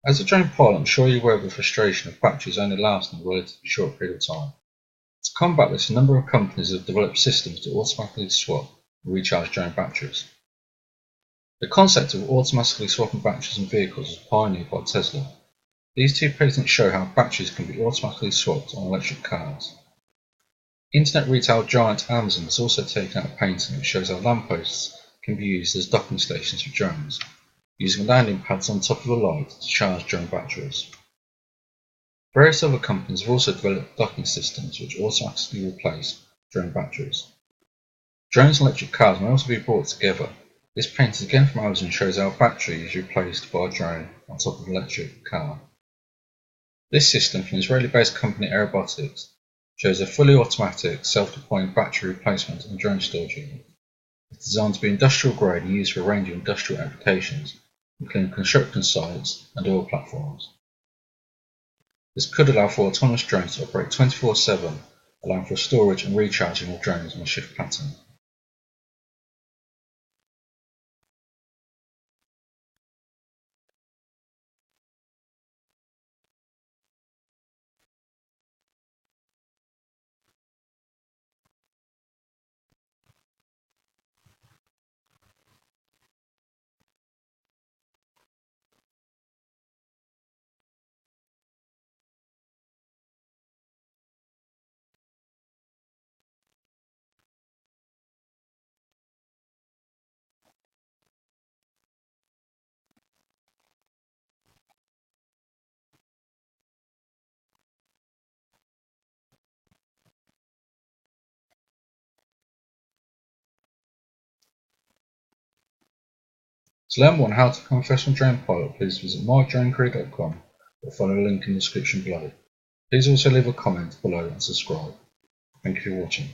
As a drone pilot, I'm sure you're aware of the frustration of batteries only lasting a relatively short period of time. To combat this, a number of companies have developed systems to automatically swap and recharge drone batteries. The concept of automatically swapping batteries in vehicles was pioneered by Tesla. These two patents show how batteries can be automatically swapped on electric cars. Internet retail giant Amazon has also taken out a painting which shows how lampposts can be used as docking stations for drones, using landing pads on top of a light to charge drone batteries. Various other companies have also developed docking systems which automatically replace drone batteries. Drones and electric cars may also be brought together. This painting again from Amazon shows how a battery is replaced by a drone on top of an electric car. This system from Israeli-based company Aerobotics shows a fully automatic, self-deploying battery replacement and drone storage unit. It's designed to be industrial grade and used for a range of industrial applications, including construction sites and oil platforms. This could allow for autonomous drones to operate 24/7, allowing for storage and recharging of drones on a shift pattern. To learn more on how to become a professional drone pilot, please visit mydronecareer.com or follow the link in the description below. Please also leave a comment below and subscribe. Thank you for watching.